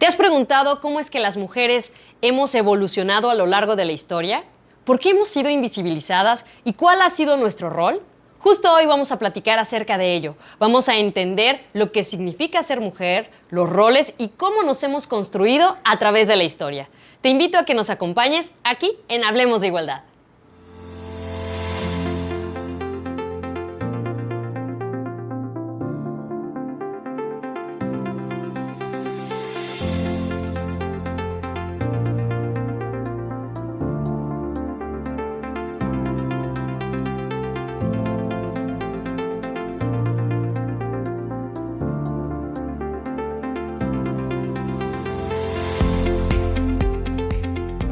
¿Te has preguntado cómo es que las mujeres hemos evolucionado a lo largo de la historia? ¿Por qué hemos sido invisibilizadas? ¿Y cuál ha sido nuestro rol? Justo hoy vamos a platicar acerca de ello. Vamos a entender lo que significa ser mujer, los roles y cómo nos hemos construido a través de la historia. Te invito a que nos acompañes aquí en Hablemos de Igualdad.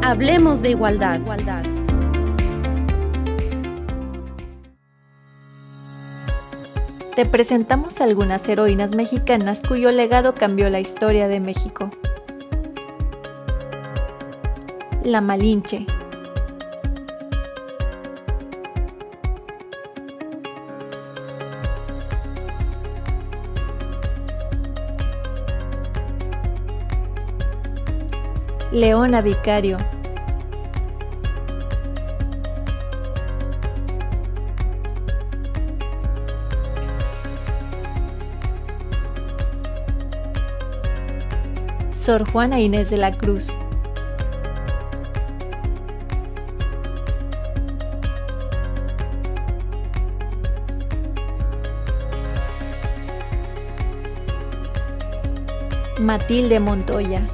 Hablemos de igualdad. Te presentamos algunas heroínas mexicanas cuyo legado cambió la historia de México. La Malinche. Leona Vicario. Sor Juana Inés de la Cruz. Matilde Montoya.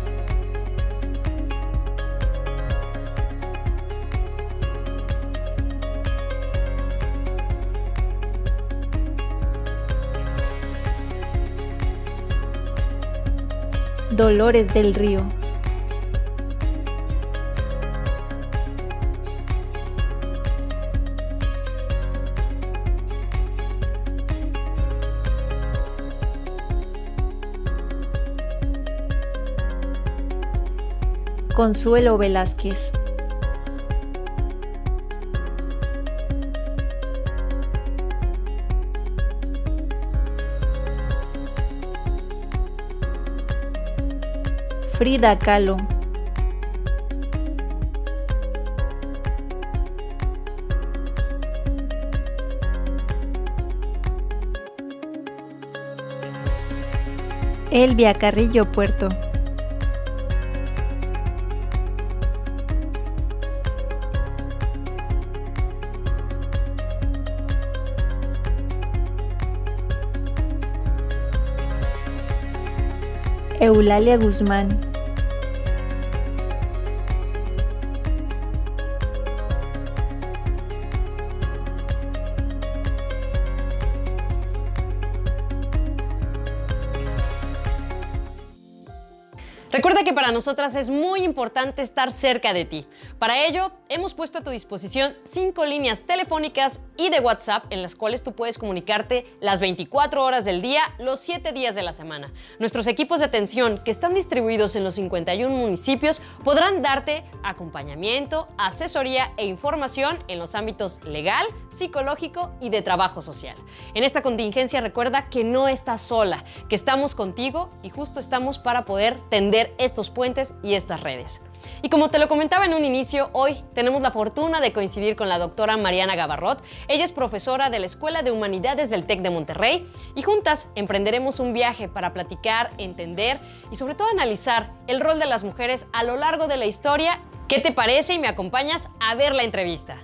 Dolores del Río. Consuelo Velázquez. Frida Kahlo. Elvia Carrillo Puerto. Eulalia Guzmán. Recuerda que para nosotras es muy importante estar cerca de ti. Para ello, hemos puesto a tu disposición 5 líneas telefónicas y de WhatsApp en las cuales tú puedes comunicarte las 24 horas del día, los 7 días de la semana. Nuestros equipos de atención, que están distribuidos en los 51 municipios, podrán darte acompañamiento, asesoría e información en los ámbitos legal, psicológico y de trabajo social. En esta contingencia recuerda que no estás sola, que estamos contigo y justo estamos para poder tender estos puentes y estas redes. Y como te lo comentaba en un inicio, hoy tenemos la fortuna de coincidir con la doctora Mariana Gabarrot. Ella es profesora de la Escuela de Humanidades del TEC de Monterrey y juntas emprenderemos un viaje para platicar, entender y sobre todo analizar el rol de las mujeres a lo largo de la historia. ¿Qué te parece? Y me acompañas a ver la entrevista.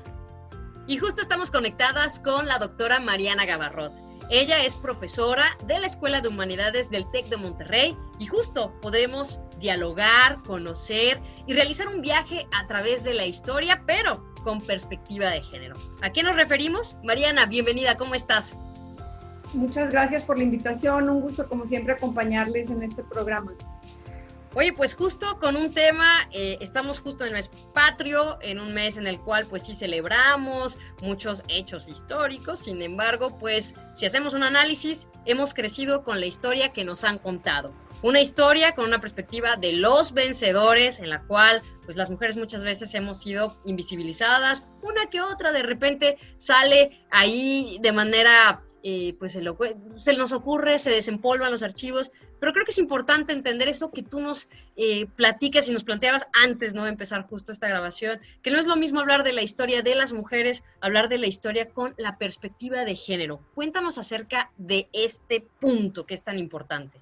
Y justo estamos conectadas con la doctora Mariana Gabarrot. Ella es profesora de la Escuela de Humanidades del TEC de Monterrey y justo podremos dialogar, conocer y realizar un viaje a través de la historia, pero con perspectiva de género. ¿A qué nos referimos? Mariana, bienvenida, ¿cómo estás? Muchas gracias por la invitación, un gusto como siempre acompañarles en este programa. Oye, pues justo con un tema, estamos justo en el mes patrio, en un mes en el cual pues sí celebramos muchos hechos históricos, sin embargo, pues si hacemos un análisis, hemos crecido con la historia que nos han contado. una historia con una perspectiva de los vencedores, en la cual pues las mujeres muchas veces hemos sido invisibilizadas, una que otra de repente sale ahí de manera, pues se nos ocurre, se desempolvan los archivos, pero creo que es importante entender eso que tú nos platicas y nos planteabas antes, ¿no?, de empezar justo esta grabación, que no es lo mismo hablar de la historia de las mujeres, hablar de la historia con la perspectiva de género. Cuéntanos acerca de este punto que es tan importante.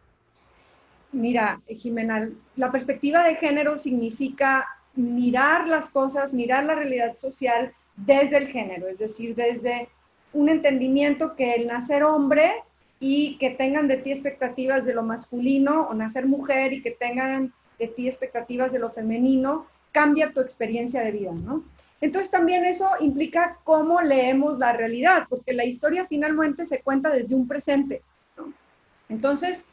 Mira, Jimena, la perspectiva de género significa mirar las cosas, mirar la realidad social desde el género, es decir, desde un entendimiento que el nacer hombre y que tengan de ti expectativas de lo masculino, o nacer mujer y que tengan de ti expectativas de lo femenino, cambia tu experiencia de vida, ¿no? Entonces también eso implica cómo leemos la realidad, porque la historia finalmente se cuenta desde un presente, ¿no? Entonces,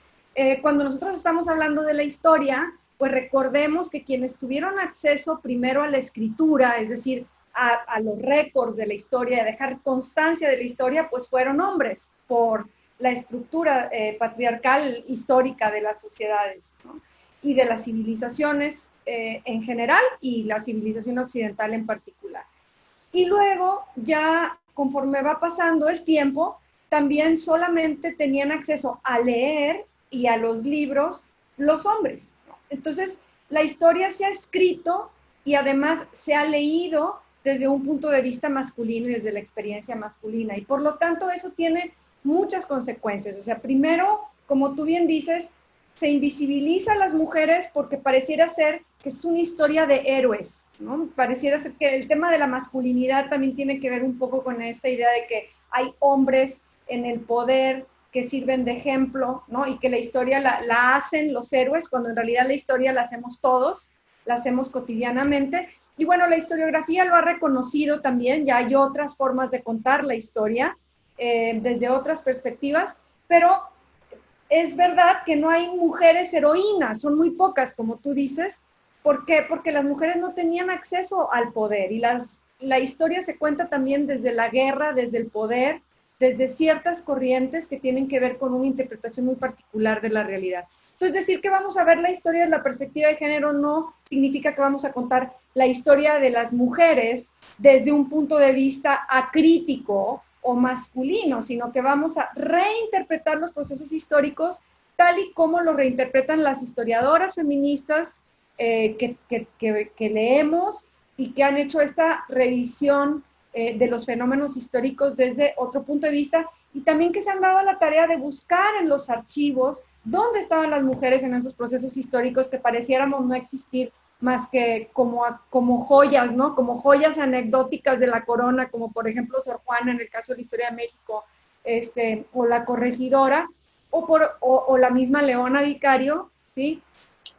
cuando nosotros estamos hablando de la historia, pues recordemos que quienes tuvieron acceso primero a la escritura, es decir, a los récords de la historia, a dejar constancia de la historia, pues fueron hombres, por la estructura patriarcal histórica de las sociedades, ¿no?, y de las civilizaciones en general y la civilización occidental en particular. Y luego, ya conforme va pasando el tiempo, también solamente tenían acceso a leer y a los libros los hombres, ¿no? Entonces, la historia se ha escrito y además se ha leído desde un punto de vista masculino y desde la experiencia masculina. Y por lo tanto, eso tiene muchas consecuencias. O sea, primero, como tú bien dices, se invisibiliza a las mujeres porque pareciera ser que es una historia de héroes, ¿no? Pareciera ser que el tema de la masculinidad también tiene que ver un poco con esta idea de que hay hombres en el poder que sirven de ejemplo, ¿no? Y que la historia la hacen los héroes, cuando en realidad la historia la hacemos todos, la hacemos cotidianamente. Y bueno, la historiografía lo ha reconocido también, ya hay otras formas de contar la historia desde otras perspectivas, pero es verdad que no hay mujeres heroínas, son muy pocas, como tú dices. ¿Por qué? Porque las mujeres no tenían acceso al poder y la historia se cuenta también desde la guerra, desde el poder, desde ciertas corrientes que tienen que ver con una interpretación muy particular de la realidad. Entonces, decir que vamos a ver la historia desde la perspectiva de género no significa que vamos a contar la historia de las mujeres desde un punto de vista acrítico o masculino, sino que vamos a reinterpretar los procesos históricos tal y como lo reinterpretan las historiadoras feministas que leemos y que han hecho esta revisión de los fenómenos históricos desde otro punto de vista, y también que se han dado la tarea de buscar en los archivos dónde estaban las mujeres en esos procesos históricos que pareciéramos no existir más que como joyas, ¿no? Como joyas anecdóticas de la corona, como por ejemplo Sor Juana en el caso de la historia de México, o la corregidora, o la misma Leona Vicario, ¿sí?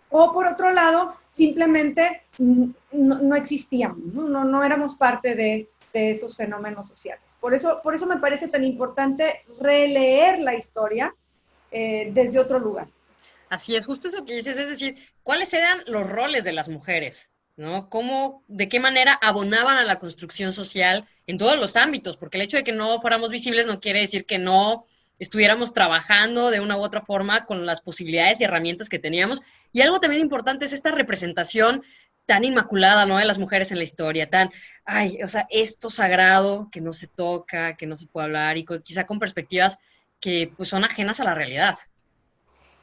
O por otro lado, simplemente no existíamos, no éramos parte de esos fenómenos sociales. Por eso me parece tan importante releer la historia desde otro lugar. Así es, justo eso que dices, es decir, ¿cuáles eran los roles de las mujeres? ¿No? ¿De qué manera abonaban a la construcción social en todos los ámbitos? Porque el hecho de que no fuéramos visibles no quiere decir que no estuviéramos trabajando de una u otra forma con las posibilidades y herramientas que teníamos. Y algo también importante es esta representación tan inmaculada, ¿no?, de las mujeres en la historia, o sea, esto sagrado que no se toca, que no se puede hablar, y quizá con perspectivas que pues son ajenas a la realidad.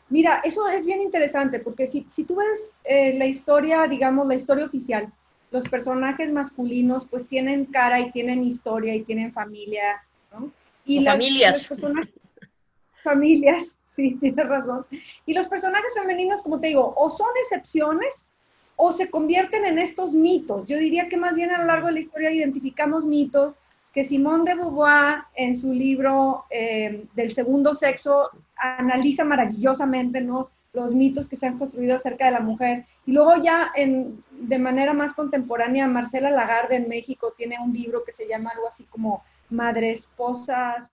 Mira, eso es bien interesante, porque si tú ves la historia, digamos, la historia oficial, los personajes masculinos pues tienen cara y tienen historia y tienen familia, ¿no? Y familias. Familias, sí, tienes razón. Y los personajes femeninos, como te digo, o son excepciones o se convierten en estos mitos. Yo diría que más bien a lo largo de la historia identificamos mitos que Simone de Beauvoir en su libro del segundo sexo analiza maravillosamente, ¿no?, los mitos que se han construido acerca de la mujer. Y luego ya de manera más contemporánea, Marcela Lagarde en México tiene un libro que se llama algo así como Madre, Esposas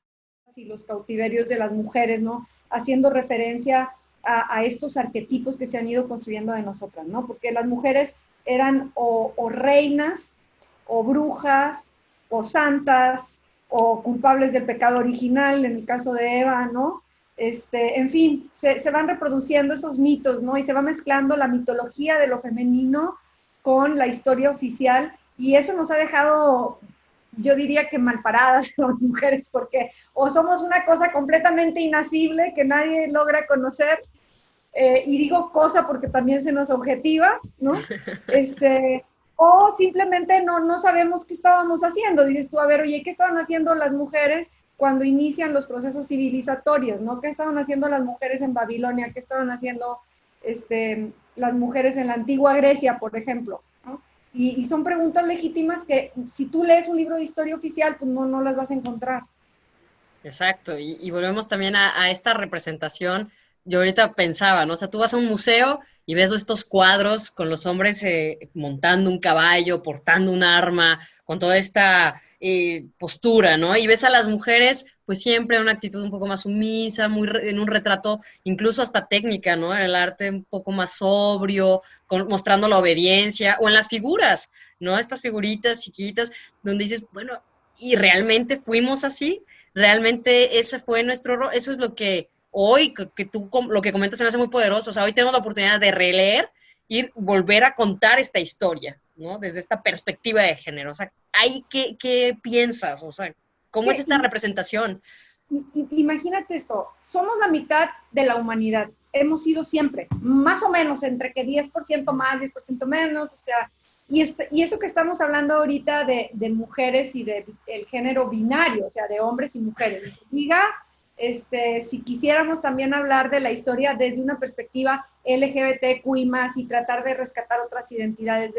y los cautiverios de las mujeres, ¿no?, haciendo referencia a estos arquetipos que se han ido construyendo de nosotras, ¿no? Porque las mujeres eran o reinas, o brujas, o santas, o culpables del pecado original, en el caso de Eva, ¿no? En fin, se van reproduciendo esos mitos, ¿no? Y se va mezclando la mitología de lo femenino con la historia oficial, y eso nos ha dejado, yo diría que malparadas a las mujeres, porque o somos una cosa completamente inacible que nadie logra conocer, y digo cosa porque también se nos objetiva, ¿no? O simplemente no sabemos qué estábamos haciendo. Dices tú, a ver, oye, ¿qué estaban haciendo las mujeres cuando inician los procesos civilizatorios, ¿no? ¿Qué estaban haciendo las mujeres en Babilonia? ¿Qué estaban haciendo las mujeres en la antigua Grecia, por ejemplo, ¿no? Y son preguntas legítimas que si tú lees un libro de historia oficial, pues no las vas a encontrar. Exacto, y volvemos también a esta representación. Yo ahorita pensaba, ¿no? O sea, tú vas a un museo y ves estos cuadros con los hombres montando un caballo, portando un arma, con toda esta postura, ¿no? Y ves a las mujeres, pues siempre en una actitud un poco más sumisa, en un retrato incluso hasta técnica, ¿no? El arte un poco más sobrio, mostrando la obediencia, o en las figuras, ¿no? Estas figuritas chiquitas, donde dices, bueno, ¿y realmente fuimos así? ¿Realmente ese fue nuestro rol? Eso es lo que hoy, que tú lo que comentas se me hace muy poderoso. O sea, hoy tenemos la oportunidad de releer y volver a contar esta historia, ¿no? Desde esta perspectiva de género. O sea, ¿ahí qué piensas? O sea, ¿cómo es esta representación? Imagínate esto, somos la mitad de la humanidad. Hemos sido siempre, más o menos, entre que 10% más, 10% menos, o sea, y eso que estamos hablando ahorita de mujeres y del género binario, o sea, de hombres y mujeres. Diga, si quisiéramos también hablar de la historia desde una perspectiva LGBTQI+, y tratar de rescatar otras identidades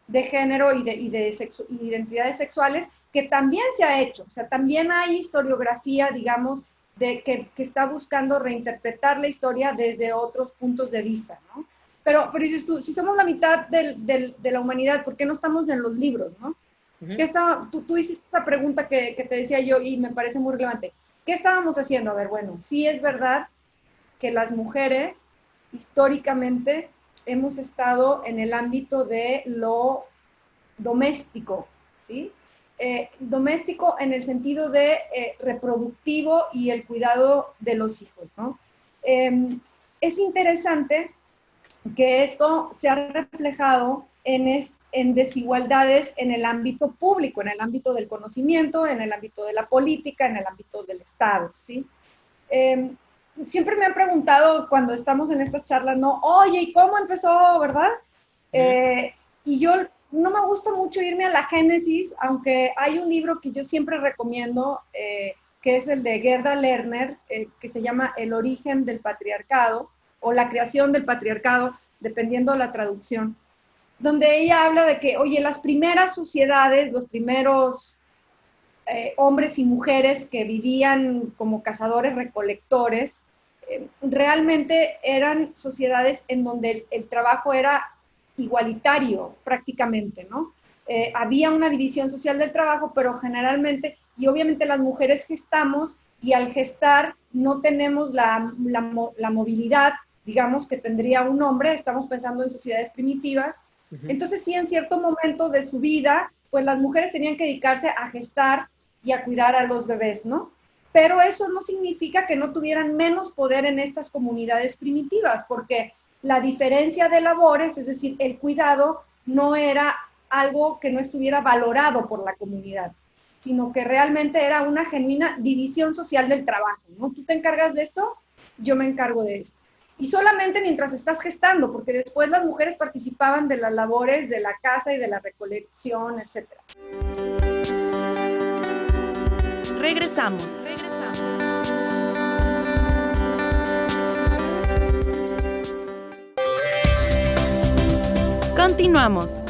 de género y identidades sexuales, que también se ha hecho. O sea, también hay historiografía, digamos, que está buscando reinterpretar la historia desde otros puntos de vista, ¿no? Pero dices tú, si somos la mitad de la humanidad, ¿por qué no estamos en los libros, no? Uh-huh. Tú hiciste esa pregunta que te decía yo y me parece muy relevante. ¿Qué estábamos haciendo? A ver, bueno, sí es verdad que las mujeres históricamente hemos estado en el ámbito de lo doméstico, ¿sí? Doméstico en el sentido de reproductivo y el cuidado de los hijos, ¿no? Es interesante que esto se ha reflejado en desigualdades en el ámbito público, en el ámbito del conocimiento, en el ámbito de la política, en el ámbito del Estado, ¿sí? Siempre me han preguntado cuando estamos en estas charlas, ¿no? Oye, ¿y cómo empezó, verdad? Y yo no me gusta mucho irme a la génesis, aunque hay un libro que yo siempre recomiendo, que es el de Gerda Lerner, que se llama El origen del patriarcado, o la creación del patriarcado, dependiendo de la traducción, donde ella habla de que, oye, las primeras sociedades, los primeros hombres y mujeres que vivían como cazadores-recolectores, realmente eran sociedades en donde el trabajo era igualitario prácticamente, ¿no? Había una división social del trabajo, pero generalmente, y obviamente las mujeres gestamos, y al gestar no tenemos la movilidad, digamos, que tendría un hombre. Estamos pensando en sociedades primitivas. Uh-huh. Entonces, sí, en cierto momento de su vida, pues las mujeres tenían que dedicarse a gestar y a cuidar a los bebés, ¿no? Pero eso no significa que no tuvieran menos poder en estas comunidades primitivas, porque la diferencia de labores, es decir, el cuidado, no era algo que no estuviera valorado por la comunidad, sino que realmente era una genuina división social del trabajo, ¿no? Tú te encargas de esto, yo me encargo de esto. Y solamente mientras estás gestando, porque después las mujeres participaban de las labores de la casa y de la recolección, etc. Regresamos. Continuamos.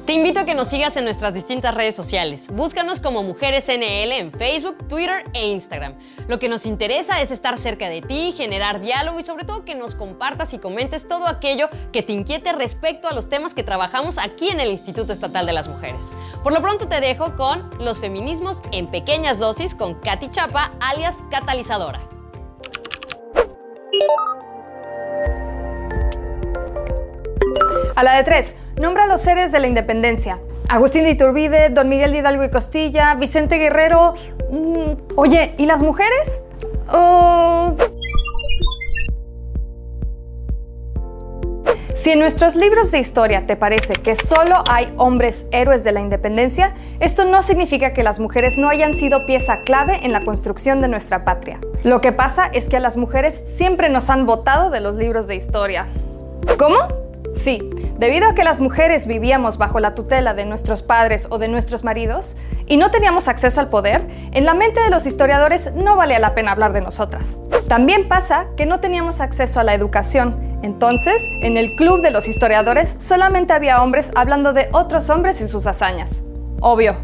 Te invito a que nos sigas en nuestras distintas redes sociales. Búscanos como Mujeres NL en Facebook, Twitter e Instagram. Lo que nos interesa es estar cerca de ti, generar diálogo y sobre todo que nos compartas y comentes todo aquello que te inquiete respecto a los temas que trabajamos aquí en el Instituto Estatal de las Mujeres. Por lo pronto te dejo con Los feminismos en pequeñas dosis con Katy Chapa, alias Catalizadora. A la de 3. Nombra los héroes de la independencia. Agustín de Iturbide, Don Miguel de Hidalgo y Costilla, Vicente Guerrero. Oye, ¿y las mujeres? Si en nuestros libros de historia te parece que solo hay hombres héroes de la independencia, esto no significa que las mujeres no hayan sido pieza clave en la construcción de nuestra patria. Lo que pasa es que a las mujeres siempre nos han botado de los libros de historia. ¿Cómo? Sí, debido a que las mujeres vivíamos bajo la tutela de nuestros padres o de nuestros maridos y no teníamos acceso al poder, en la mente de los historiadores no valía la pena hablar de nosotras. También pasa que no teníamos acceso a la educación. Entonces, en el club de los historiadores solamente había hombres hablando de otros hombres y sus hazañas. Obvio,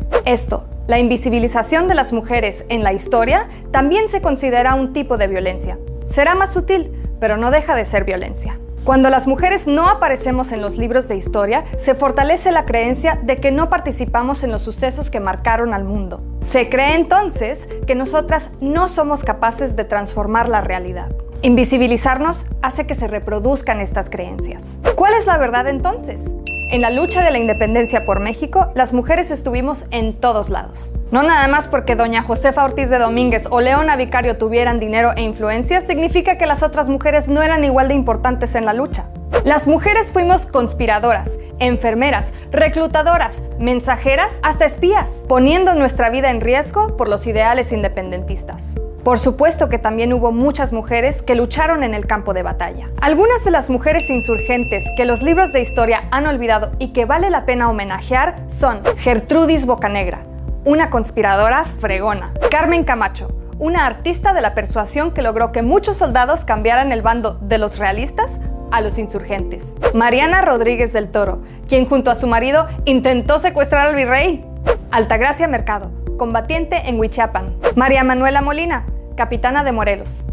la invisibilización de las mujeres en la historia, también se considera un tipo de violencia. Será más sutil, pero no deja de ser violencia. Cuando las mujeres no aparecemos en los libros de historia, se fortalece la creencia de que no participamos en los sucesos que marcaron al mundo. Se cree entonces que nosotras no somos capaces de transformar la realidad. Invisibilizarnos hace que se reproduzcan estas creencias. ¿Cuál es la verdad entonces? En la lucha de la independencia por México, las mujeres estuvimos en todos lados. No nada más porque doña Josefa Ortiz de Domínguez o Leona Vicario tuvieran dinero e influencia, significa que las otras mujeres no eran igual de importantes en la lucha. Las mujeres fuimos conspiradoras, enfermeras, reclutadoras, mensajeras, hasta espías, poniendo nuestra vida en riesgo por los ideales independentistas. Por supuesto que también hubo muchas mujeres que lucharon en el campo de batalla. Algunas de las mujeres insurgentes que los libros de historia han olvidado y que vale la pena homenajear son Gertrudis Bocanegra, una conspiradora fregona; Carmen Camacho, una artista de la persuasión que logró que muchos soldados cambiaran el bando de los realistas a los insurgentes; Mariana Rodríguez del Toro, quien junto a su marido intentó secuestrar al virrey; Altagracia Mercado, combatiente en Huichapan; María Manuela Molina, capitana de Morelos;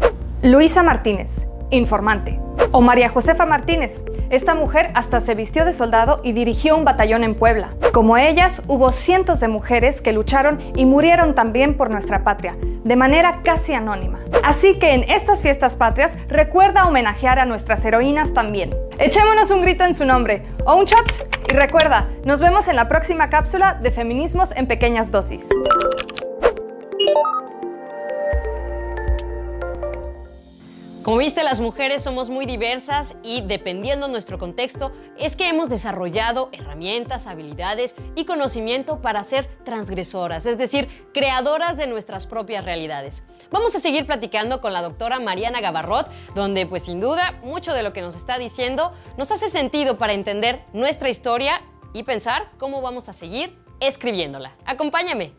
Luisa Martínez, informante; o María Josefa Martínez. Esta mujer hasta se vistió de soldado y dirigió un batallón en Puebla. Como ellas, hubo cientos de mujeres que lucharon y murieron también por nuestra patria, de manera casi anónima. Así que en estas fiestas patrias, recuerda homenajear a nuestras heroínas también. Echémonos un grito en su nombre, o un shot, y recuerda, nos vemos en la próxima cápsula de Feminismos en Pequeñas Dosis. Como viste, las mujeres somos muy diversas y dependiendo de nuestro contexto, es que hemos desarrollado herramientas, habilidades y conocimiento para ser transgresoras, es decir, creadoras de nuestras propias realidades. Vamos a seguir platicando con la doctora Mariana Gabarrot, donde pues sin duda mucho de lo que nos está diciendo nos hace sentido para entender nuestra historia y pensar cómo vamos a seguir escribiéndola. Acompáñame.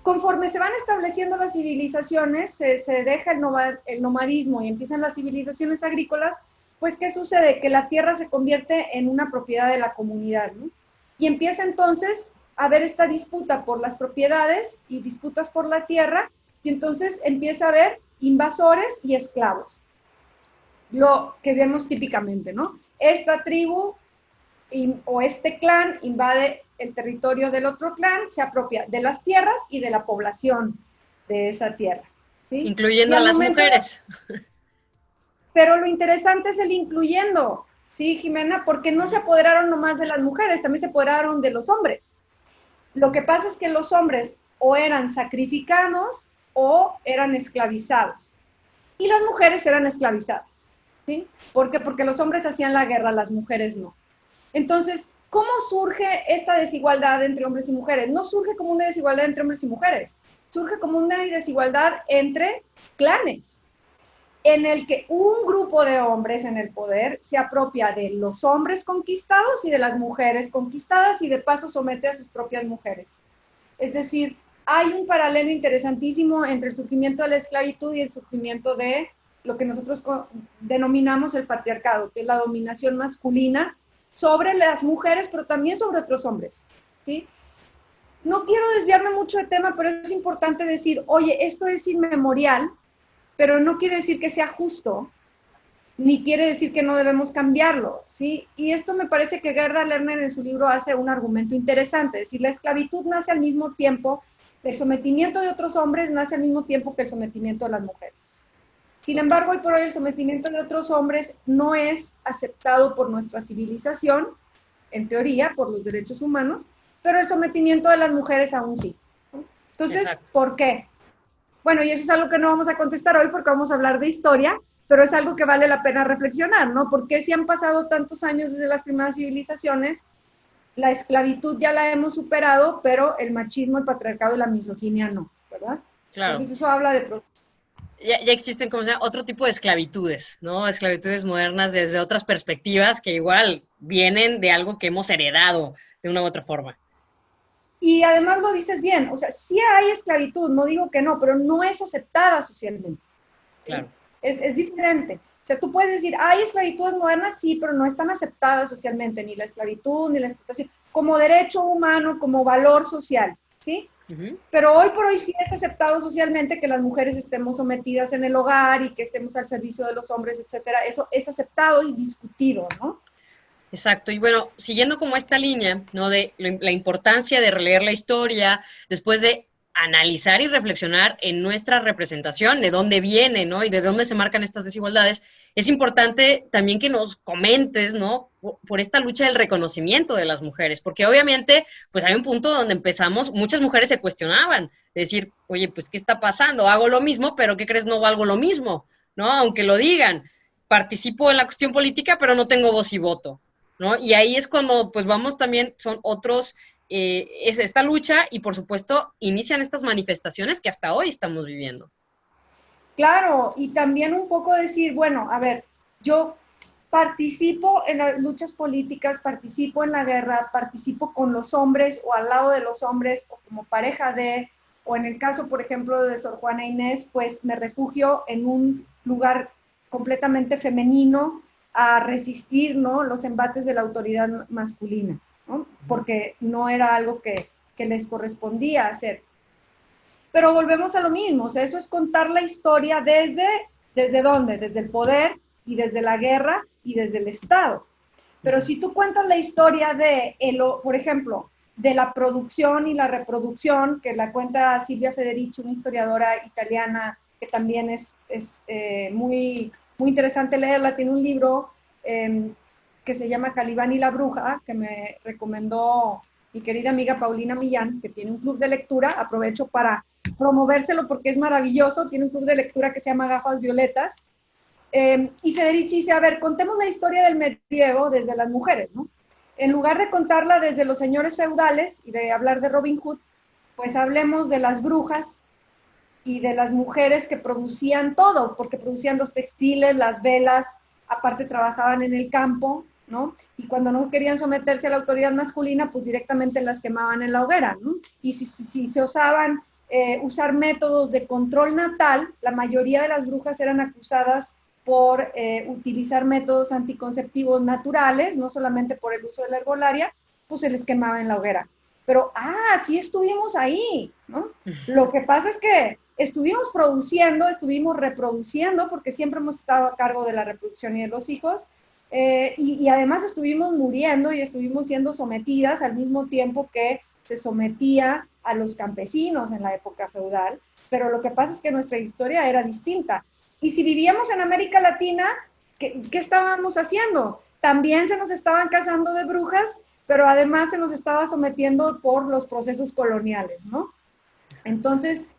Conforme se van estableciendo las civilizaciones, se deja el nomadismo y empiezan las civilizaciones agrícolas, pues ¿qué sucede? Que la tierra se convierte en una propiedad de la comunidad, ¿no? Y empieza entonces a haber esta disputa por las propiedades y disputas por la tierra, y entonces empieza a haber invasores y esclavos. Lo que vemos típicamente, ¿no? Esta tribu o este clan invade el territorio del otro clan, se apropia de las tierras y de la población de esa tierra, ¿sí? Incluyendo a las mujeres. Pero lo interesante es el incluyendo, ¿sí, Jimena? Porque no se apoderaron nomás de las mujeres, también se apoderaron de los hombres. Lo que pasa es que los hombres o eran sacrificados o eran esclavizados. Y las mujeres eran esclavizadas, ¿sí? ¿Por qué? Porque los hombres hacían la guerra, las mujeres no. Entonces, ¿cómo surge esta desigualdad entre hombres y mujeres? No surge como una desigualdad entre hombres y mujeres, surge como una desigualdad entre clanes, en el que un grupo de hombres en el poder se apropia de los hombres conquistados y de las mujeres conquistadas y de paso somete a sus propias mujeres. Es decir, hay un paralelo interesantísimo entre el surgimiento de la esclavitud y el surgimiento de lo que nosotros denominamos el patriarcado, que es la dominación masculina sobre las mujeres, pero también sobre otros hombres, ¿sí? No quiero desviarme mucho de tema, pero es importante decir, oye, esto es inmemorial, pero no quiere decir que sea justo, ni quiere decir que no debemos cambiarlo, ¿sí? Y esto me parece que Gerda Lerner en su libro hace un argumento interesante, es decir, la esclavitud nace al mismo tiempo, el sometimiento de otros hombres nace al mismo tiempo que el sometimiento de las mujeres. Sin embargo, hoy por hoy el sometimiento de otros hombres no es aceptado por nuestra civilización, en teoría, por los derechos humanos, pero el sometimiento de las mujeres aún sí. Entonces, Exacto. ¿por qué? Bueno, y eso es algo que no vamos a contestar hoy porque vamos a hablar de historia, pero es algo que vale la pena reflexionar, ¿no? ¿Por qué si han pasado tantos años desde las primeras civilizaciones, la esclavitud ya la hemos superado, pero el machismo, el patriarcado y la misoginia no, ¿verdad? Claro. Entonces eso habla de... Ya existen, como sea, otro tipo de esclavitudes, ¿no? Esclavitudes modernas desde otras perspectivas que igual vienen de algo que hemos heredado de una u otra forma. Y además lo dices bien, o sea, sí hay esclavitud, no digo que no, pero no es aceptada socialmente. ¿Sí? Claro. Es diferente. O sea, tú puedes decir, hay esclavitudes modernas, sí, pero no están aceptadas socialmente, ni la esclavitud, ni la explotación, como derecho humano, como valor social, ¿sí? Uh-huh. Pero hoy por hoy sí es aceptado socialmente que las mujeres estemos sometidas en el hogar y que estemos al servicio de los hombres, etcétera. Eso es aceptado y discutido, ¿no? Exacto, y bueno, siguiendo como esta línea, ¿no? De la importancia de releer la historia, después de analizar y reflexionar en nuestra representación, de dónde viene, ¿no? Y de dónde se marcan estas desigualdades, es importante también que nos comentes, ¿no? Por esta lucha del reconocimiento de las mujeres, porque obviamente, pues hay un punto donde empezamos, muchas mujeres se cuestionaban, de decir, oye, pues, ¿qué está pasando? Hago lo mismo, pero ¿qué crees? No valgo lo mismo, ¿no? Aunque lo digan, participo en la cuestión política, pero no tengo voz y voto, ¿no? Y ahí es cuando, pues, vamos también, son otros... es esta lucha y, por supuesto, inician estas manifestaciones que hasta hoy estamos viviendo. Claro, y también un poco decir, bueno, a ver, yo participo en las luchas políticas, participo en la guerra, participo con los hombres o al lado de los hombres o como pareja de, o en el caso, por ejemplo, de Sor Juana Inés, pues me refugio en un lugar completamente femenino a resistir, ¿no?, los embates de la autoridad masculina, ¿no? Porque no era algo que les correspondía hacer. Pero volvemos a lo mismo, o sea, eso es contar la historia ¿desde dónde? Desde el poder y desde la guerra y desde el Estado. Pero si tú cuentas la historia por ejemplo, de la producción y la reproducción, que la cuenta Silvia Federici, una historiadora italiana que también es muy, muy interesante leerla, tiene un libro que se llama Calibán y la bruja, que me recomendó mi querida amiga Paulina Millán, que tiene un club de lectura, aprovecho para promovérselo porque es maravilloso, tiene un club de lectura que se llama Gafas Violetas, y Federici dice, a ver, contemos la historia del medievo desde las mujeres, ¿no? En lugar de contarla desde los señores feudales y de hablar de Robin Hood, pues hablemos de las brujas y de las mujeres que producían todo, porque producían los textiles, las velas, aparte trabajaban en el campo, ¿no? Y cuando no querían someterse a la autoridad masculina, pues directamente las quemaban en la hoguera, ¿no? Y si se osaban usar métodos de control natal, la mayoría de las brujas eran acusadas por utilizar métodos anticonceptivos naturales, no solamente por el uso de la herbolaria, pues se les quemaba en la hoguera. Pero, sí estuvimos ahí, ¿no? Lo que pasa es que estuvimos produciendo, estuvimos reproduciendo, porque siempre hemos estado a cargo de la reproducción y de los hijos, y además estuvimos muriendo y estuvimos siendo sometidas al mismo tiempo que se sometía a los campesinos en la época feudal, pero lo que pasa es que nuestra historia era distinta. Y si vivíamos en América Latina, ¿qué estábamos haciendo? También se nos estaban casando de brujas, pero además se nos estaba sometiendo por los procesos coloniales, ¿no? Entonces,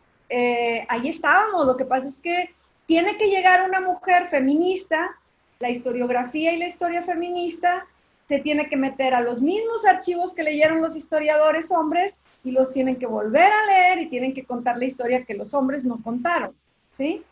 ahí estábamos. Lo que pasa es que tiene que llegar una mujer feminista, la historiografía y la historia feminista se tiene que meter a los mismos archivos que leyeron los historiadores hombres y los tienen que volver a leer y tienen que contar la historia que los hombres no contaron, ¿sí?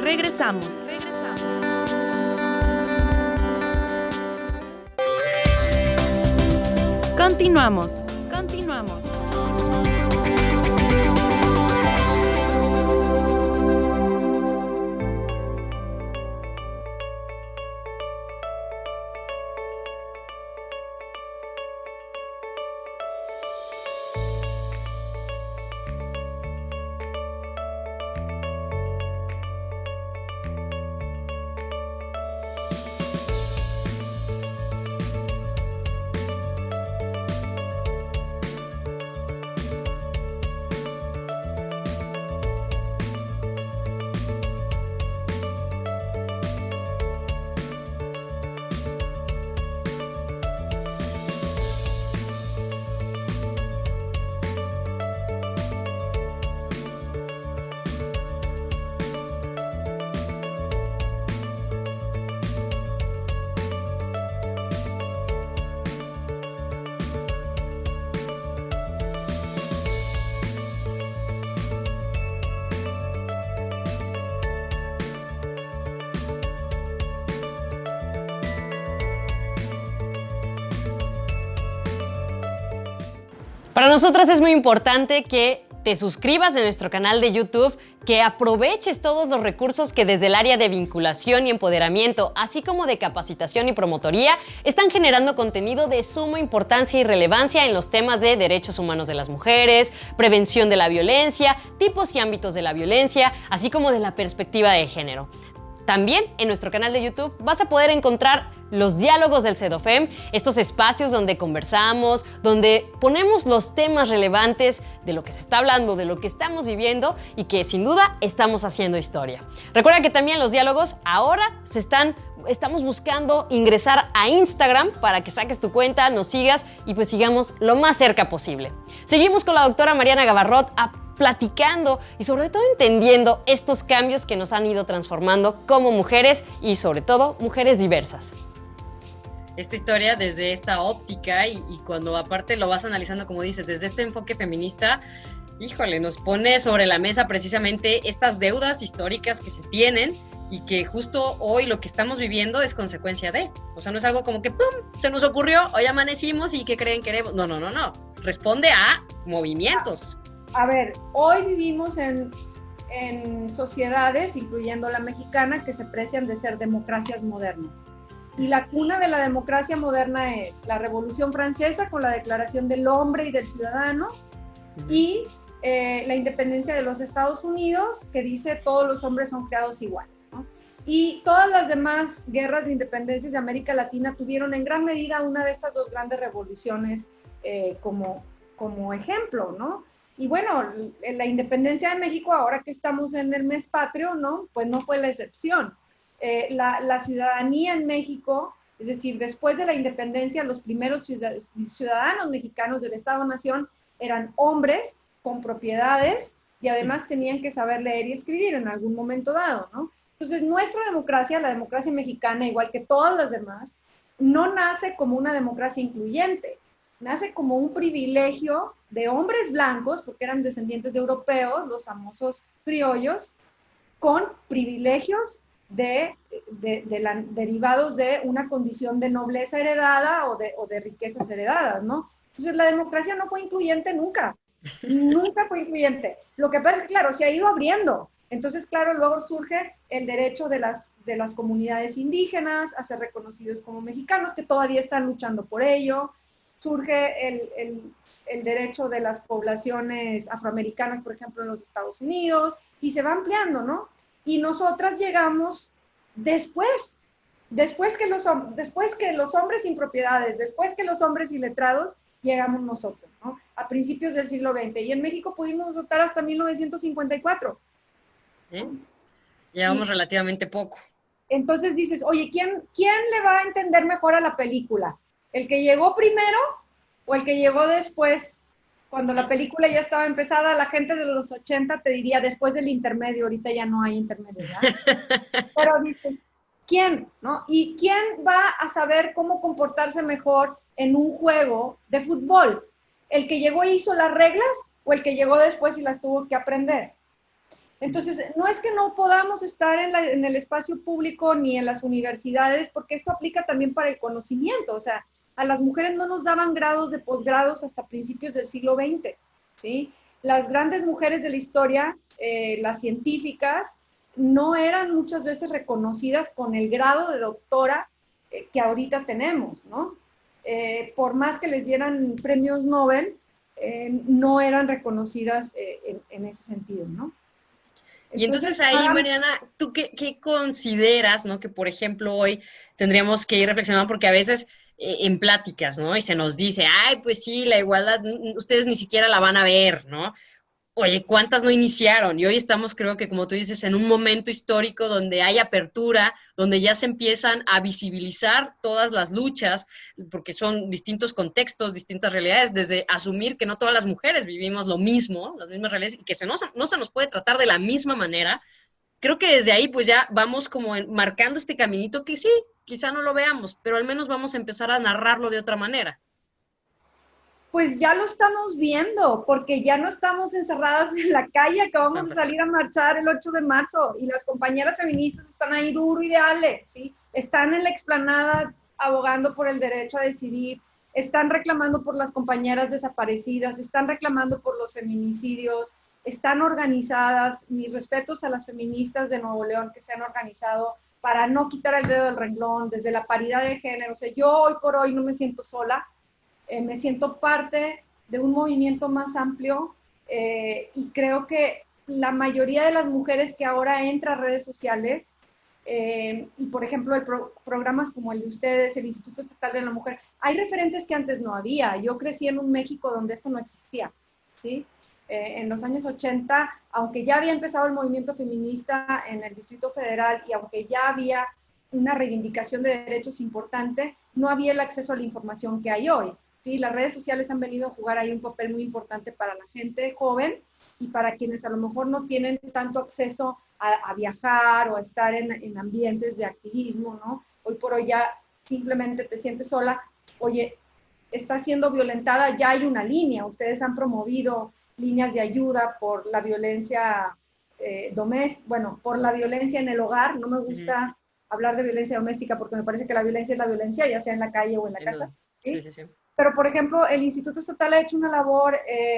Regresamos. Continuamos. Para nosotras es muy importante que te suscribas en nuestro canal de YouTube, que aproveches todos los recursos que desde el área de vinculación y empoderamiento, así como de capacitación y promotoría, están generando contenido de suma importancia y relevancia en los temas de derechos humanos de las mujeres, prevención de la violencia, tipos y ámbitos de la violencia, así como de la perspectiva de género. También en nuestro canal de YouTube vas a poder encontrar los diálogos del CEDOFEM, estos espacios donde conversamos, donde ponemos los temas relevantes de lo que se está hablando, de lo que estamos viviendo y que sin duda estamos haciendo historia. Recuerda que también los diálogos ahora estamos buscando ingresar a Instagram para que saques tu cuenta, nos sigas y pues sigamos lo más cerca posible. Seguimos con la doctora Mariana Gabarrot platicando y sobre todo entendiendo estos cambios que nos han ido transformando como mujeres y sobre todo mujeres diversas. Esta historia desde esta óptica y cuando aparte lo vas analizando, como dices, desde este enfoque feminista, híjole, nos pone sobre la mesa precisamente estas deudas históricas que se tienen y que justo hoy lo que estamos viviendo es consecuencia de. O sea, no es algo como que ¡pum! Se nos ocurrió, hoy amanecimos y ¿qué creen queremos? No. Responde a movimientos. A ver, hoy vivimos en sociedades, incluyendo la mexicana, que se precian de ser democracias modernas. Y la cuna de la democracia moderna es la Revolución Francesa con la Declaración del Hombre y del Ciudadano y la independencia de los Estados Unidos, que dice todos los hombres son creados igual, ¿no? Y todas las demás guerras de independencias de América Latina tuvieron en gran medida una de estas dos grandes revoluciones como ejemplo, ¿no? Y bueno, la independencia de México, ahora que estamos en el mes patrio, ¿no? Pues no fue la excepción. La ciudadanía en México, es decir, después de la independencia, los primeros ciudadanos mexicanos del Estado-Nación eran hombres con propiedades y además tenían que saber leer y escribir en algún momento dado, ¿no? Entonces, nuestra democracia, la democracia mexicana, igual que todas las demás, no nace como una democracia incluyente, nace como un privilegio de hombres blancos, porque eran descendientes de europeos, los famosos criollos, con privilegios derivados de una condición de nobleza heredada o de riquezas heredadas, ¿no? Entonces la democracia no fue incluyente nunca fue incluyente. Lo que pasa es que, claro, se ha ido abriendo. Entonces, claro, luego surge el derecho de las comunidades indígenas a ser reconocidos como mexicanos, que todavía están luchando por ello. Surge el derecho de las poblaciones afroamericanas, por ejemplo, en los Estados Unidos, y se va ampliando, ¿no? Y nosotras llegamos después que los hombres sin propiedades, después que los hombres iletrados, llegamos nosotros, ¿no? A principios del siglo XX. Y en México pudimos votar hasta 1954. Llevamos relativamente poco. Entonces dices, oye, ¿quién le va a entender mejor a la película? ¿El que llegó primero o el que llegó después? Cuando la película ya estaba empezada, la gente de los 80 te diría después del intermedio, ahorita ya no hay intermedio, ¿verdad? Pero dices, ¿quién? ¿No? ¿Y quién va a saber cómo comportarse mejor en un juego de fútbol? ¿El que llegó e hizo las reglas o el que llegó después y las tuvo que aprender? Entonces, no es que no podamos estar en el espacio público ni en las universidades, porque esto aplica también para el conocimiento. O sea, a las mujeres no nos daban grados de posgrados hasta principios del siglo XX, ¿sí? Las grandes mujeres de la historia, las científicas, no eran muchas veces reconocidas con el grado de doctora que ahorita tenemos, ¿no? Por más que les dieran premios Nobel, no eran reconocidas en ese sentido, ¿no? Y entonces ahí, Mariana, ¿tú qué consideras, ¿no? Que, por ejemplo, hoy tendríamos que ir reflexionando porque a veces en pláticas, ¿no? Y se nos dice, ay, pues sí, la igualdad, ustedes ni siquiera la van a ver, ¿no? Oye, ¿cuántas no iniciaron? Y hoy estamos, creo que como tú dices, en un momento histórico donde hay apertura, donde ya se empiezan a visibilizar todas las luchas, porque son distintos contextos, distintas realidades, desde asumir que no todas las mujeres vivimos lo mismo, las mismas realidades, y que no se nos puede tratar de la misma manera. Creo que desde ahí pues ya vamos como marcando este caminito que sí, quizá no lo veamos, pero al menos vamos a empezar a narrarlo de otra manera. Pues ya lo estamos viendo, porque ya no estamos encerradas en la calle, acabamos de salir a marchar el 8 de marzo y las compañeras feministas están ahí duro y de ale, ¿sí? Están en la explanada abogando por el derecho a decidir, están reclamando por las compañeras desaparecidas, están reclamando por los feminicidios, están organizadas. Mis respetos a las feministas de Nuevo León que se han organizado para no quitar el dedo del renglón, desde la paridad de género. O sea, yo hoy por hoy no me siento sola, me siento parte de un movimiento más amplio y creo que la mayoría de las mujeres que ahora entran a redes sociales y por ejemplo programas como el de ustedes, el Instituto Estatal de la Mujer, hay referentes que antes no había. Yo crecí en un México donde esto no existía, ¿sí? En los años 80, aunque ya había empezado el movimiento feminista en el Distrito Federal y aunque ya había una reivindicación de derechos importante, no había el acceso a la información que hay hoy. Sí, las redes sociales han venido a jugar ahí un papel muy importante para la gente joven y para quienes a lo mejor no tienen tanto acceso a viajar o a estar en ambientes de activismo, ¿no? Hoy por hoy ya simplemente te sientes sola, oye, está siendo violentada, ya hay una línea, ustedes han promovido líneas de ayuda por la violencia doméstica, bueno, por la violencia en el hogar. No me gusta hablar de violencia doméstica porque me parece que la violencia es la violencia, ya sea en la calle o en la casa. ¿Sí? Sí. Pero, por ejemplo, el Instituto Estatal ha hecho una labor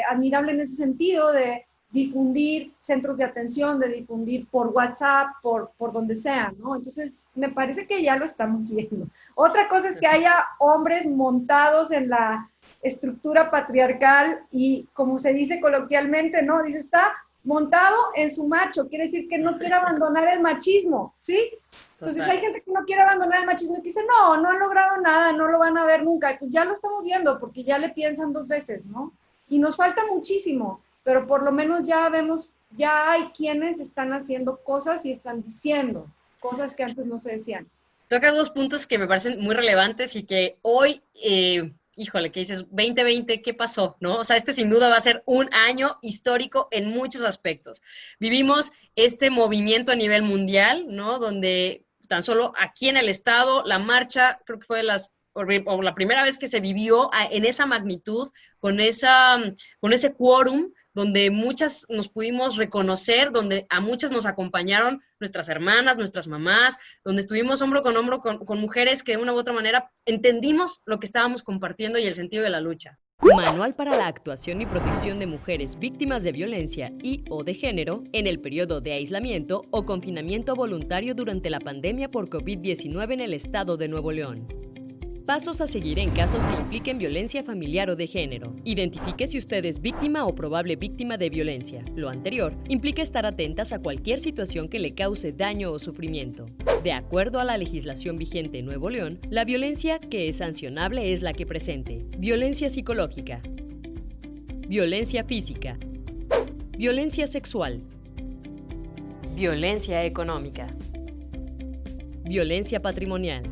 admirable en ese sentido de difundir centros de atención, de difundir por WhatsApp, por donde sea, ¿no? Entonces, me parece que ya lo estamos viendo. Otra cosa es que haya hombres montados en la estructura patriarcal y, como se dice coloquialmente, ¿no? Dice, está montado en su macho, quiere decir que no quiere abandonar el machismo, ¿sí? Entonces hay gente que no quiere abandonar el machismo y que dice, no han logrado nada, no lo van a ver nunca. Pues ya lo estamos viendo porque ya le piensan dos veces, ¿no? Y nos falta muchísimo, pero por lo menos ya vemos, ya hay quienes están haciendo cosas y están diciendo cosas que antes no se decían. Tocas dos puntos que me parecen muy relevantes y que hoy... híjole, que dices, 2020, ¿qué pasó? ¿No? O sea, este sin duda va a ser un año histórico en muchos aspectos. Vivimos este movimiento a nivel mundial, ¿no? Donde tan solo aquí en el estado, la marcha, creo que fue la primera vez que se vivió en esa magnitud, con ese quórum, donde muchas nos pudimos reconocer, donde a muchas nos acompañaron nuestras hermanas, nuestras mamás, donde estuvimos hombro con mujeres que de una u otra manera entendimos lo que estábamos compartiendo y el sentido de la lucha. Manual para la actuación y protección de mujeres víctimas de violencia y o de género en el periodo de aislamiento o confinamiento voluntario durante la pandemia por COVID-19 en el estado de Nuevo León. Pasos a seguir en casos que impliquen violencia familiar o de género. Identifique si usted es víctima o probable víctima de violencia. Lo anterior implica estar atentas a cualquier situación que le cause daño o sufrimiento. De acuerdo a la legislación vigente en Nuevo León, la violencia que es sancionable es la que presente: violencia psicológica, violencia física, violencia sexual, violencia económica, violencia patrimonial.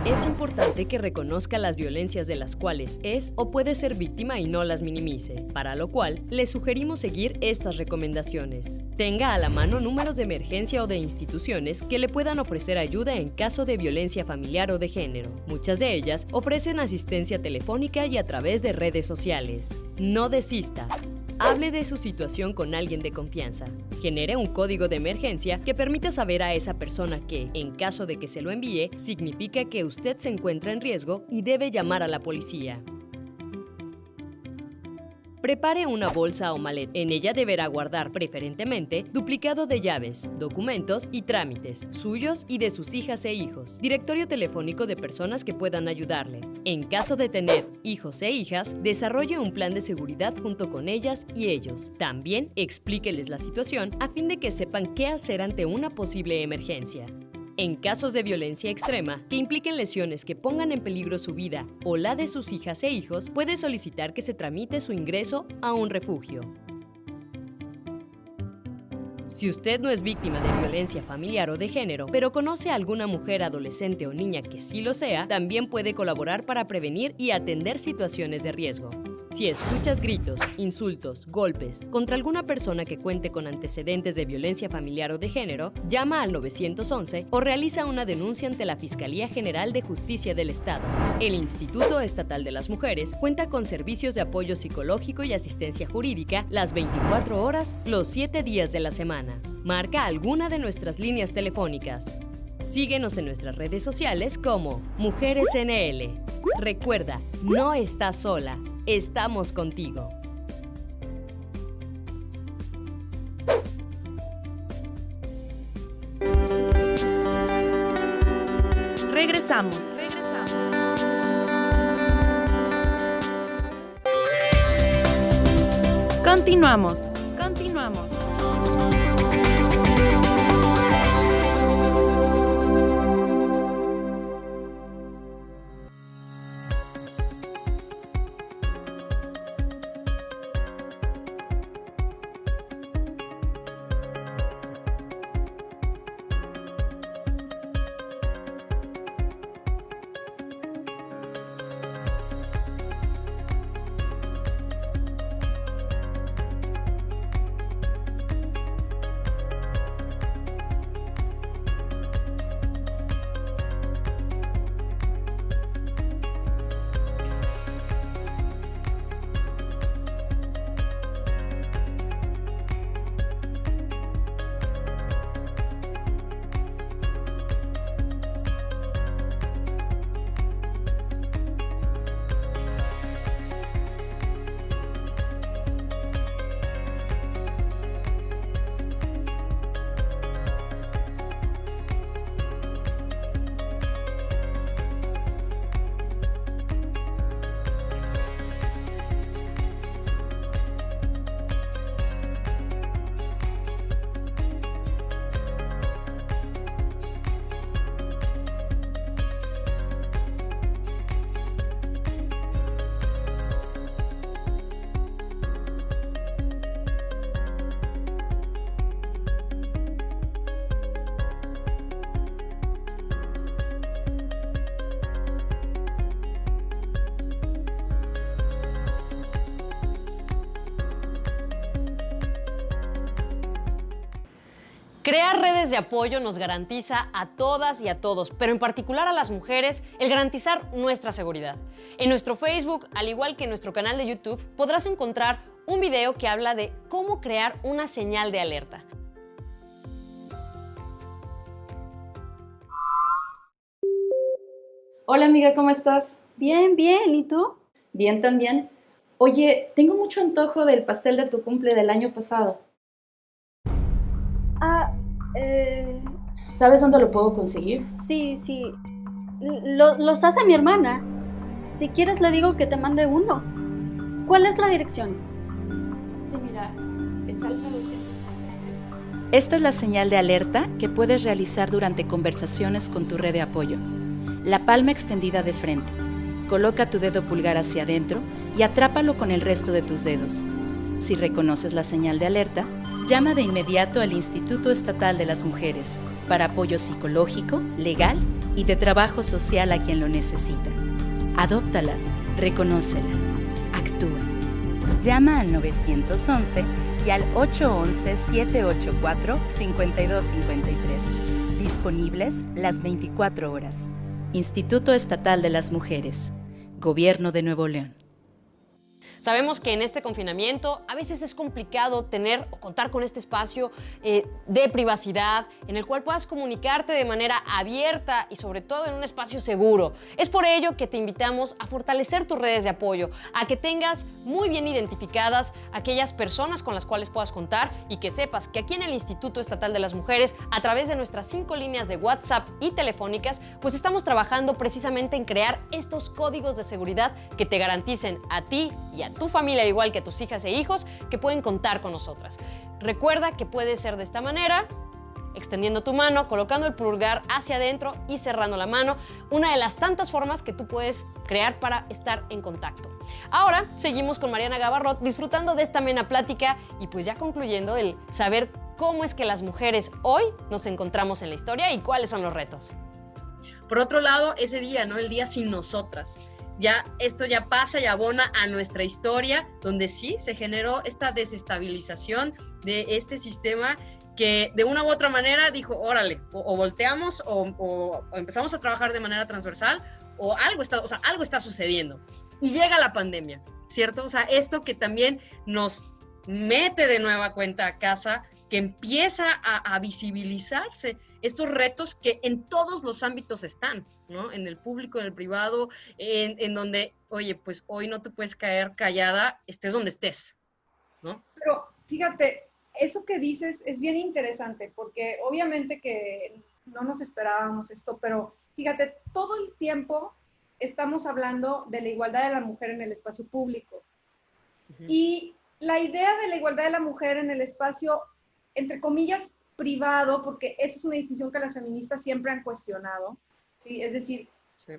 Es importante que reconozca las violencias de las cuales es o puede ser víctima y no las minimice, para lo cual le sugerimos seguir estas recomendaciones. Tenga a la mano números de emergencia o de instituciones que le puedan ofrecer ayuda en caso de violencia familiar o de género. Muchas de ellas ofrecen asistencia telefónica y a través de redes sociales. No desista. hable de su situación con alguien de confianza. Genere un código de emergencia que permita saber a esa persona que, en caso de que se lo envíe, significa que usted se encuentra en riesgo y debe llamar a la policía. Prepare una bolsa o maleta. En ella deberá guardar preferentemente duplicado de llaves, documentos y trámites, suyos y de sus hijas e hijos. Directorio telefónico de personas que puedan ayudarle. En caso de tener hijos e hijas, desarrolle un plan de seguridad junto con ellas y ellos. También explíqueles la situación a fin de que sepan qué hacer ante una posible emergencia. En casos de violencia extrema, que impliquen lesiones que pongan en peligro su vida o la de sus hijas e hijos, puede solicitar que se tramite su ingreso a un refugio. Si usted no es víctima de violencia familiar o de género, pero conoce a alguna mujer, adolescente o niña que sí lo sea, también puede colaborar para prevenir y atender situaciones de riesgo. Si escuchas gritos, insultos, golpes contra alguna persona que cuente con antecedentes de violencia familiar o de género, llama al 911 o realiza una denuncia ante la Fiscalía General de Justicia del Estado. El Instituto Estatal de las Mujeres cuenta con servicios de apoyo psicológico y asistencia jurídica las 24 horas, los 7 días de la semana. Marca alguna de nuestras líneas telefónicas. Síguenos en nuestras redes sociales como Mujeres NL. Recuerda, no estás sola, estamos contigo. Regresamos. Continuamos. Crear redes de apoyo nos garantiza a todas y a todos, pero en particular a las mujeres, el garantizar nuestra seguridad. En nuestro Facebook, al igual que en nuestro canal de YouTube, podrás encontrar un video que habla de cómo crear una señal de alerta. Hola amiga, ¿cómo estás? Bien, bien. ¿Y tú? Bien también. Oye, tengo mucho antojo del pastel de tu cumple del año pasado. ¿Sabes dónde lo puedo conseguir? Sí. Los hace mi hermana. Si quieres le digo que te mande uno. ¿Cuál es la dirección? Sí, mira, es Alfa 200. Esta es la señal de alerta que puedes realizar durante conversaciones con tu red de apoyo. La palma extendida de frente. Coloca tu dedo pulgar hacia adentro y atrápalo con el resto de tus dedos. Si reconoces la señal de alerta, llama de inmediato al Instituto Estatal de las Mujeres para apoyo psicológico, legal y de trabajo social a quien lo necesita. Adóptala, reconócela, actúa. Llama al 911 y al 811-784-5253. Disponibles las 24 horas. Instituto Estatal de las Mujeres. Gobierno de Nuevo León. Sabemos que en este confinamiento a veces es complicado tener o contar con este espacio de privacidad en el cual puedas comunicarte de manera abierta y sobre todo en un espacio seguro. Es por ello que te invitamos a fortalecer tus redes de apoyo, a que tengas muy bien identificadas aquellas personas con las cuales puedas contar y que sepas que aquí en el Instituto Estatal de las Mujeres, a través de nuestras 5 líneas de WhatsApp y telefónicas, pues estamos trabajando precisamente en crear estos códigos de seguridad que te garanticen a ti y a tu familia, al igual que a tus hijas e hijos, que pueden contar con nosotras. Recuerda que puede ser de esta manera, extendiendo tu mano, colocando el pulgar hacia adentro y cerrando la mano, una de las tantas formas que tú puedes crear para estar en contacto. Ahora seguimos con Mariana Gabarrot disfrutando de esta amena plática y pues ya concluyendo el saber cómo es que las mujeres hoy nos encontramos en la historia y cuáles son los retos. Por otro lado, ese día, ¿no? El día sin nosotras. Ya esto ya pasa y abona a nuestra historia, donde sí se generó esta desestabilización de este sistema que de una u otra manera dijo, órale, o volteamos o empezamos a trabajar de manera transversal o algo está sucediendo. Y llega la pandemia, ¿cierto? O sea, esto que también nos mete de nueva cuenta a casa, que empieza a visibilizarse estos retos que en todos los ámbitos están, ¿no? En el público, en el privado, en donde, oye, pues hoy no te puedes caer callada, estés donde estés, ¿no? Pero fíjate, eso que dices es bien interesante, porque obviamente que no nos esperábamos esto, pero fíjate, todo el tiempo estamos hablando de la igualdad de la mujer en el espacio público. Y la idea de la igualdad de la mujer en el espacio, entre comillas, privado, porque esa es una distinción que las feministas siempre han cuestionado, ¿sí? Es decir,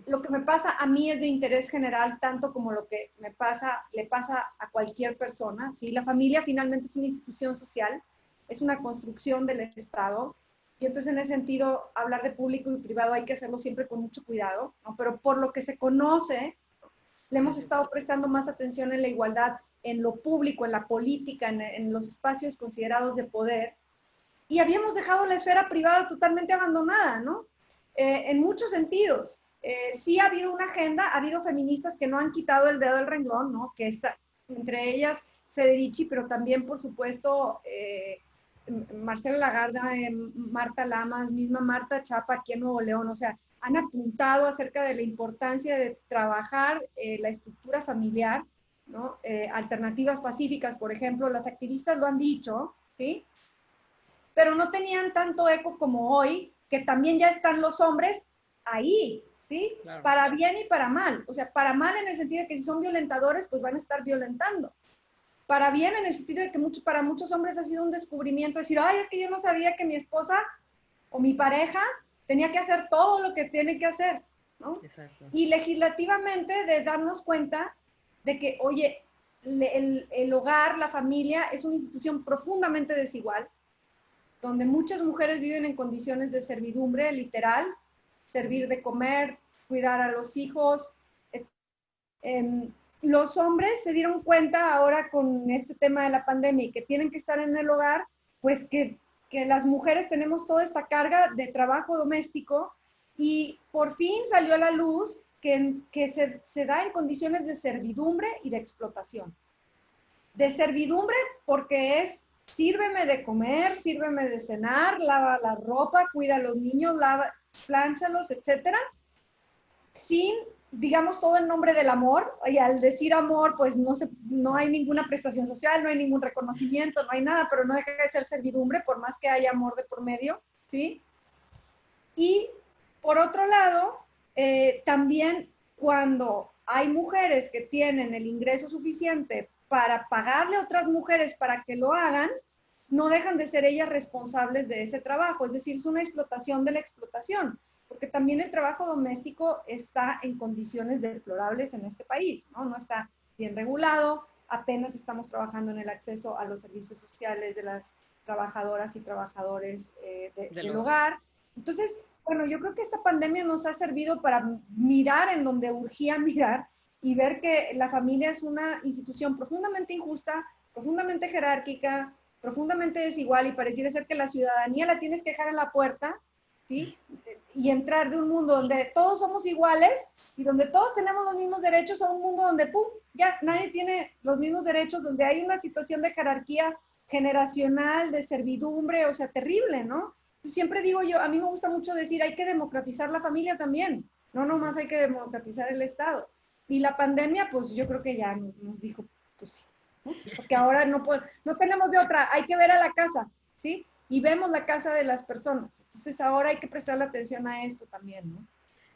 lo que me pasa a mí es de interés general, tanto como lo que le pasa a cualquier persona, ¿sí? La familia finalmente es una institución social, es una construcción del Estado, y entonces en ese sentido, hablar de público y privado hay que hacerlo siempre con mucho cuidado, ¿no? Pero por lo que se conoce, le hemos estado prestando más atención en la igualdad, en lo público, en la política, en los espacios considerados de poder, y habíamos dejado la esfera privada totalmente abandonada, ¿no? En muchos sentidos. Sí ha habido una agenda, ha habido feministas que no han quitado el dedo del renglón, ¿no? Que está, entre ellas Federici, pero también, por supuesto, Marcela Lagarda, Marta Lamas, misma Marta Chapa aquí en Nuevo León, o sea, han apuntado acerca de la importancia de trabajar la estructura familiar, ¿no? Alternativas pacíficas, por ejemplo, las activistas lo han dicho, ¿sí? Pero no tenían tanto eco como hoy, que también ya están los hombres ahí, ¿sí? Claro. Para bien y para mal. O sea, para mal en el sentido de que si son violentadores, pues van a estar violentando. Para bien en el sentido de que para muchos hombres ha sido un descubrimiento, decir, ay, es que yo no sabía que mi esposa o mi pareja tenía que hacer todo lo que tiene que hacer, ¿no? Exacto. Y legislativamente de darnos cuenta de que, oye, el hogar, la familia, es una institución profundamente desigual, donde muchas mujeres viven en condiciones de servidumbre, literal, servir de comer, cuidar a los hijos. Los hombres se dieron cuenta ahora con este tema de la pandemia y que tienen que estar en el hogar, pues que las mujeres tenemos toda esta carga de trabajo doméstico y por fin salió a la luz que se da en condiciones de servidumbre y de explotación. De servidumbre porque es sírveme de comer, sírveme de cenar, lava la ropa, cuida a los niños, plánchalos, etcétera, sin, digamos, todo en nombre del amor, y al decir amor, pues no hay ninguna prestación social, no hay ningún reconocimiento, no hay nada, pero no deja de ser servidumbre, por más que haya amor de por medio, ¿sí? Y, por otro lado, también cuando hay mujeres que tienen el ingreso suficiente para pagarle a otras mujeres para que lo hagan, no dejan de ser ellas responsables de ese trabajo, es decir, es una explotación de la explotación, porque también el trabajo doméstico está en condiciones deplorables en este país, ¿no? No está bien regulado, apenas estamos trabajando en el acceso a los servicios sociales de las trabajadoras y trabajadores del hogar. Entonces, bueno, yo creo que esta pandemia nos ha servido para mirar en donde urgía mirar, y ver que la familia es una institución profundamente injusta, profundamente jerárquica, profundamente desigual, y pareciera ser que la ciudadanía la tienes que dejar en la puerta, ¿sí? Y entrar de un mundo donde todos somos iguales y donde todos tenemos los mismos derechos a un mundo donde, ¡pum!, ya nadie tiene los mismos derechos, donde hay una situación de jerarquía generacional, de servidumbre, o sea, terrible, ¿no? Siempre digo yo, a mí me gusta mucho decir, hay que democratizar la familia también, no nomás hay que democratizar el Estado. Y la pandemia, pues yo creo que ya nos dijo, pues sí, ¿no? Porque ahora no tenemos de otra, hay que ver a la casa, ¿sí? Y vemos la casa de las personas. Entonces ahora hay que prestarle atención a esto también, ¿no?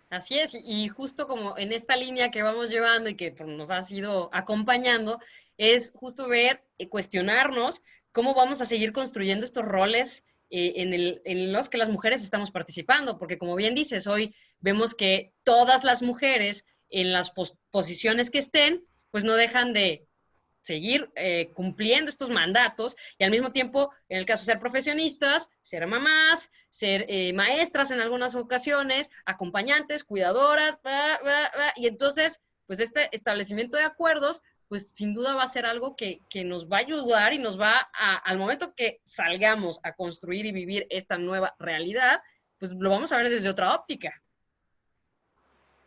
Así es, y justo como en esta línea que vamos llevando y que pues, nos has ido acompañando, es justo ver, cuestionarnos cómo vamos a seguir construyendo estos roles en los que las mujeres estamos participando, porque como bien dices, hoy vemos que todas las mujeres en las posiciones que estén, pues no dejan de seguir cumpliendo estos mandatos y al mismo tiempo, en el caso de ser profesionistas, ser mamás, ser maestras en algunas ocasiones, acompañantes, cuidadoras, y entonces, pues este establecimiento de acuerdos, pues sin duda va a ser algo que nos va a ayudar y nos va al momento que salgamos a construir y vivir esta nueva realidad, pues lo vamos a ver desde otra óptica.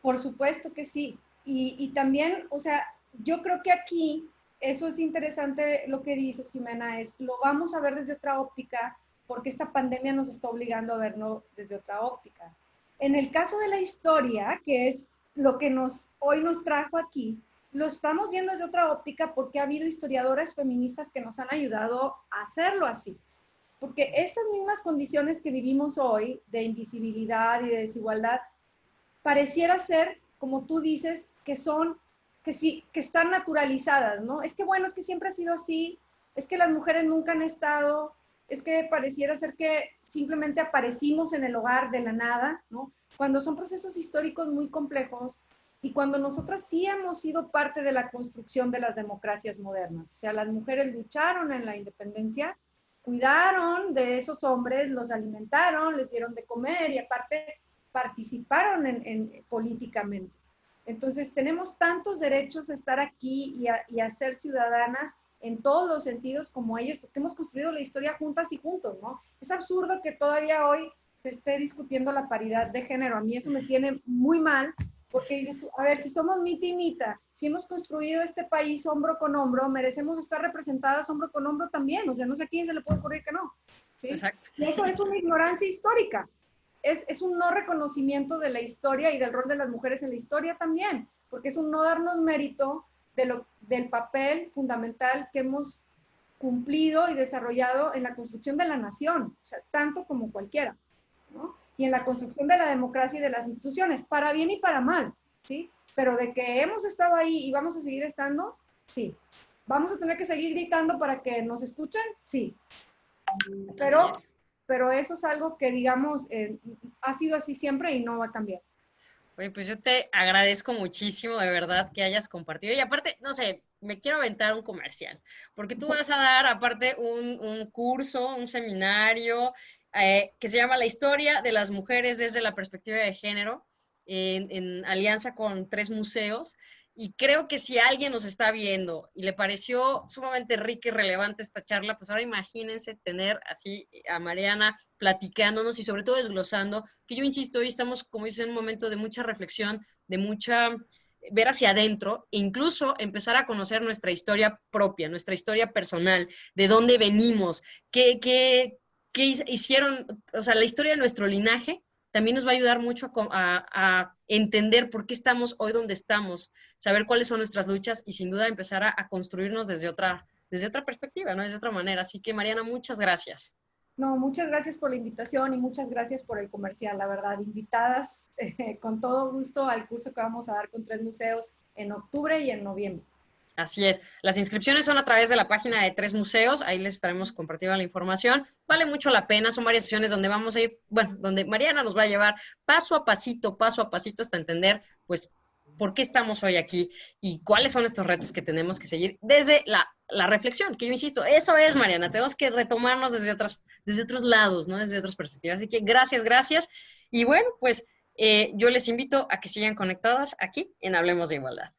Por supuesto que sí. Y también, o sea, yo creo que aquí eso es interesante lo que dices, Jimena, es lo vamos a ver desde otra óptica porque esta pandemia nos está obligando a verlo desde otra óptica. En el caso de la historia, que es lo que hoy nos trajo aquí, lo estamos viendo desde otra óptica porque ha habido historiadoras feministas que nos han ayudado a hacerlo así. Porque estas mismas condiciones que vivimos hoy de invisibilidad y de desigualdad, pareciera ser, como tú dices, que están naturalizadas, ¿no? Es que bueno, es que siempre ha sido así, es que las mujeres nunca han estado, es que pareciera ser que simplemente aparecimos en el hogar de la nada, ¿no? Cuando son procesos históricos muy complejos y cuando nosotras sí hemos sido parte de la construcción de las democracias modernas. O sea, las mujeres lucharon en la independencia, cuidaron de esos hombres, los alimentaron, les dieron de comer y aparte participaron políticamente. Entonces, tenemos tantos derechos a estar aquí y a ser ciudadanas en todos los sentidos como ellos, porque hemos construido la historia juntas y juntos, ¿no? Es absurdo que todavía hoy se esté discutiendo la paridad de género. A mí eso me tiene muy mal, porque dices tú, a ver, si somos mita y mita, si hemos construido este país hombro con hombro, merecemos estar representadas hombro con hombro también. O sea, no sé a quién se le puede ocurrir que no, ¿sí? Exacto. Y eso es una ignorancia histórica. Es un no reconocimiento de la historia y del rol de las mujeres en la historia también, porque es un no darnos mérito del papel fundamental que hemos cumplido y desarrollado en la construcción de la nación, o sea, tanto como cualquiera, ¿no? Y en la construcción de la democracia y de las instituciones, para bien y para mal, ¿sí? Pero de que hemos estado ahí y vamos a seguir estando, sí. ¿Vamos a tener que seguir gritando para que nos escuchen? Sí. Pero eso es algo que, digamos, ha sido así siempre y no va a cambiar. Oye, pues yo te agradezco muchísimo, de verdad, que hayas compartido. Y aparte, no sé, me quiero aventar un comercial, porque tú vas a dar, aparte, un curso, un seminario, que se llama La historia de las mujeres desde la perspectiva de género, en alianza con 3 museos. Y creo que si alguien nos está viendo y le pareció sumamente rica y relevante esta charla, pues ahora imagínense tener así a Mariana platicándonos y sobre todo desglosando, que yo insisto, hoy estamos, como dices, en un momento de mucha reflexión, de mucha ver hacia adentro e incluso empezar a conocer nuestra historia propia, nuestra historia personal, de dónde venimos, qué hicieron, o sea, la historia de nuestro linaje también nos va a ayudar mucho a entender por qué estamos hoy donde estamos, saber cuáles son nuestras luchas y sin duda empezar a construirnos desde otra perspectiva, ¿no? Desde otra manera. Así que, Mariana, muchas gracias. No, muchas gracias por la invitación y muchas gracias por el comercial, la verdad. Invitadas con todo gusto al curso que vamos a dar con 3 museos en octubre y en noviembre. Así es. Las inscripciones son a través de la página de 3 museos. Ahí les estaremos compartiendo la información. Vale mucho la pena. Son varias sesiones donde vamos a ir, bueno, donde Mariana nos va a llevar paso a pasito hasta entender, pues, por qué estamos hoy aquí y cuáles son estos retos que tenemos que seguir desde la reflexión, que yo insisto, eso es, Mariana. Tenemos que retomarnos desde otros lados, ¿no? Desde otras perspectivas. Así que gracias. Y bueno, pues yo les invito a que sigan conectadas aquí en Hablemos de Igualdad.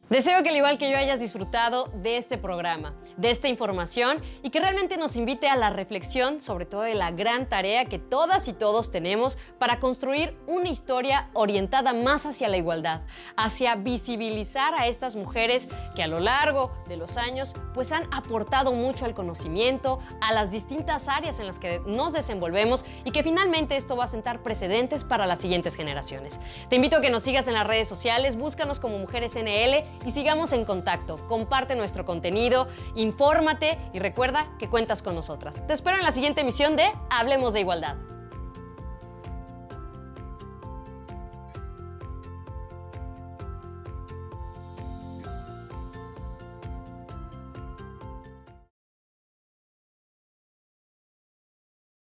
Deseo que al igual que yo hayas disfrutado de este programa, de esta información y que realmente nos invite a la reflexión sobre todo de la gran tarea que todas y todos tenemos para construir una historia orientada más hacia la igualdad, hacia visibilizar a estas mujeres que a lo largo de los años pues han aportado mucho al conocimiento, a las distintas áreas en las que nos desenvolvemos y que finalmente esto va a sentar precedentes para las siguientes generaciones. Te invito a que nos sigas en las redes sociales, búscanos como Mujeres NL y sigamos en contacto. Comparte nuestro contenido, infórmate y recuerda que cuentas con nosotras. Te espero en la siguiente emisión de Hablemos de Igualdad.